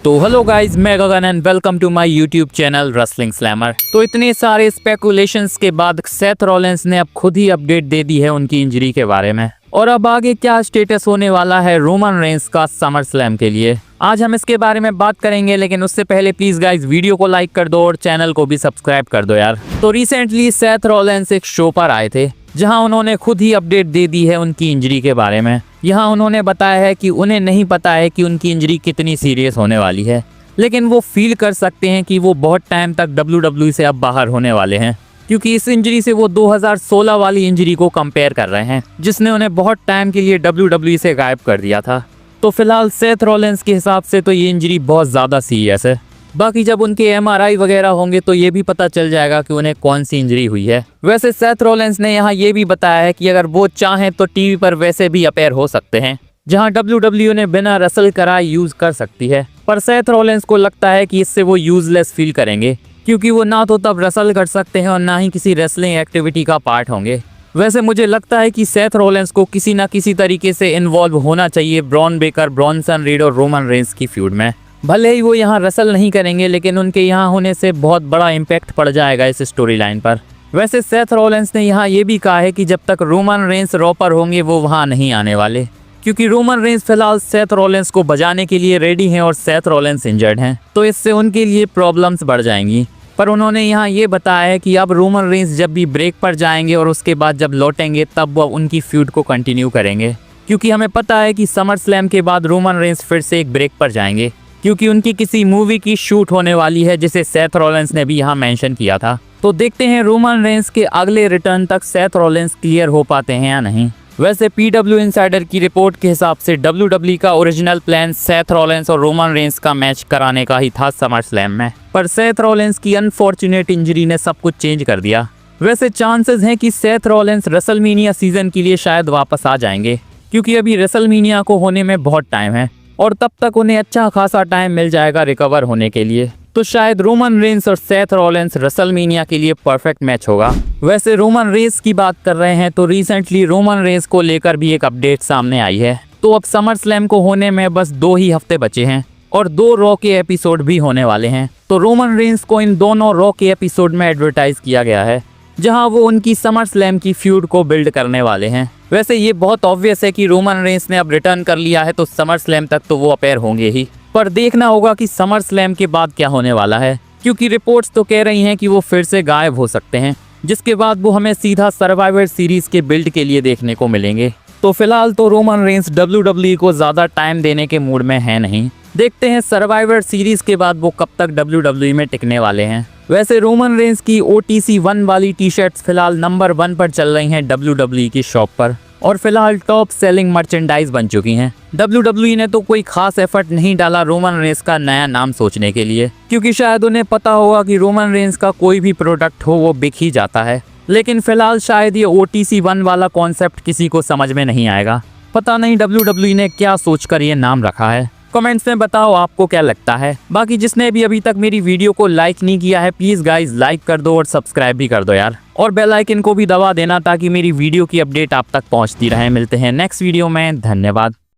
तो hello guys, मैं Gagan and welcome to my YouTube channel wrestling slammer. तो इतने सारे स्पेकुलेशंस के बाद सेथ रॉलिंस ने अब खुद ही अपडेट दे दी है उनकी इंजरी के बारे में, और अब आगे क्या स्टेटस होने वाला है रोमन रेंस का समर स्लैम के लिए। आज हम इसके बारे में बात करेंगे, लेकिन उससे पहले प्लीज गाइज वीडियो को लाइक कर दो और चैनल को भी सब्सक्राइब कर दो यार। तो रिसेंटली सेथ रॉलिंस एक शो पर आए थे जहां उन्होंने खुद ही अपडेट दे दी है उनकी इंजरी के बारे में। यहाँ उन्होंने बताया है कि उन्हें नहीं पता है कि उनकी इंजरी कितनी सीरियस होने वाली है, लेकिन वो फील कर सकते हैं कि वो बहुत टाइम तक WWE से अब बाहर होने वाले हैं, क्योंकि इस इंजरी से वो 2016 वाली इंजरी को कंपेयर कर रहे हैं जिसने उन्हें बहुत टाइम के लिए WWE से गायब कर दिया था। तो फिलहाल सेथ रॉलिंस के हिसाब से तो ये इंजरी बहुत ज़्यादा सीरियस है। बाकी जब उनके MRI वगैरह होंगे तो ये भी पता चल जाएगा कि उन्हें कौन सी इंजरी हुई है। वैसे सेथ रॉलिंस ने यहाँ ये भी बताया है कि अगर वो चाहें तो टीवी पर वैसे भी अपेयर हो सकते हैं, जहां WWE ने बिना रसल कराए यूज कर सकती है। पर सेथ रॉलिंस को लगता है कि इससे वो यूजलेस फील करेंगे, क्योंकि वो ना तो तब रसल कर सकते हैं और ना ही किसी रेसलिंग एक्टिविटी का पार्ट होंगे। वैसे मुझे लगता है कि सेथ रॉलिंस को किसी ना किसी तरीके से इन्वॉल्व होना चाहिए ब्रॉन बेकर, ब्रॉनसन रीड और रोमन रेंस की फ्यूड में। भले ही वो यहाँ रसल नहीं करेंगे, लेकिन उनके यहाँ होने से बहुत बड़ा इम्पैक्ट पड़ जाएगा इस स्टोरी लाइन पर। वैसे सेथ रॉलिंस ने यहाँ ये भी कहा है कि जब तक रोमन रेंस रॉ पर होंगे वो वहाँ नहीं आने वाले, क्योंकि रोमन रेंस फिलहाल सेथ रॉलिंस को बजाने के लिए रेडी हैं और सेथ रॉलिंस इंजर्ड हैं, तो इससे उनके लिए प्रॉब्लम्स बढ़ जाएंगी। पर उन्होंने यहाँ ये बताया है कि अब रोमन रेंस जब भी ब्रेक पर जाएंगे और उसके बाद जब लौटेंगे तब वो उनकी फ्यूड को कंटिन्यू करेंगे, क्योंकि हमें पता है कि समर स्लैम के बाद रोमन रेंस फिर से एक ब्रेक पर जाएंगे, क्योंकि उनकी किसी मूवी की शूट होने वाली है जिसे सेथ रॉलिंस ने भी यहाँ मेंशन किया था। तो देखते हैं रोमन रेंस के अगले रिटर्न तक सेथ रॉलिंस क्लियर हो पाते हैं या नहीं। वैसे PW इनसाइडर की रिपोर्ट के हिसाब से WWE का ओरिजिनल प्लान सेथ रॉलिंस और रोमन रेंस का मैच कराने का ही था समर स्लैम में, पर सेथ रॉलिंस की अनफॉर्चुनेट इंजरी ने सब कुछ चेंज कर दिया। वैसे चांसेस हैं कि सेथ रॉलिंस रेसलमेनिया सीजन के लिए शायद वापस आ जाएंगे, क्योंकि अभी रेसलमेनिया को होने में बहुत टाइम है और तब तक उन्हें अच्छा खासा टाइम मिल जाएगा रिकवर होने के लिए। तो शायद रोमन रेंस और सेथ रॉलिंस रेसलमेनिया के लिए परफेक्ट मैच होगा। वैसे रोमन रेंस की बात कर रहे हैं तो रिसेंटली रोमन रेंस को लेकर भी एक अपडेट सामने आई है। तो अब समर स्लैम को होने में बस 2 ही हफ्ते बचे हैं और 2 रॉ के एपिसोड भी होने वाले हैं। तो रोमन रेंस को इन दोनों रॉ के एपिसोड में एडवर्टाइज किया गया है, जहां वो उनकी समर स्लैम की फ्यूड को बिल्ड करने वाले हैं। वैसे ये बहुत ऑब्वियस है कि रोमन रेंस ने अब रिटर्न कर लिया है, तो समर स्लैम तक तो वो अपेयर होंगे ही, पर देखना होगा कि समर स्लैम के बाद क्या होने वाला है, क्योंकि रिपोर्ट्स तो कह रही हैं कि वो फिर से गायब हो सकते हैं, जिसके बाद वो हमें सीधा सर्वाइवर सीरीज के बिल्ड के लिए देखने को मिलेंगे। तो फिलहाल तो रोमन रेंस WWE को ज़्यादा टाइम देने के मूड में है नहीं। देखते हैं सर्वाइवर सीरीज के बाद वो कब तक WWE में टिकने वाले हैं। वैसे रोमन रेंस की OTC 1 वाली टी-शर्ट्स फिलहाल नंबर 1 पर चल रही हैं WWE की शॉप पर, और फिलहाल टॉप सेलिंग मर्चेंडाइज बन चुकी हैं। WWE ने तो कोई खास एफर्ट नहीं डाला रोमन रेंस का नया नाम सोचने के लिए, क्योंकि शायद उन्हें पता होगा कि रोमन रेंस का कोई भी प्रोडक्ट हो वो बिक ही जाता है। लेकिन फिलहाल शायद ये OTC 1 वाला कॉन्सेप्ट किसी को समझ में नहीं आएगा। पता नहीं WWE ने क्या सोचकर ये नाम रखा है। कमेंट्स में बताओ आपको क्या लगता है। बाकी जिसने भी अभी तक मेरी वीडियो को लाइक नहीं किया है, प्लीज गाइज लाइक कर दो और सब्सक्राइब भी कर दो यार, और बेल आइकन को भी दबा देना ताकि मेरी वीडियो की अपडेट आप तक पहुंचती रहे। मिलते हैं नेक्स्ट वीडियो में, धन्यवाद।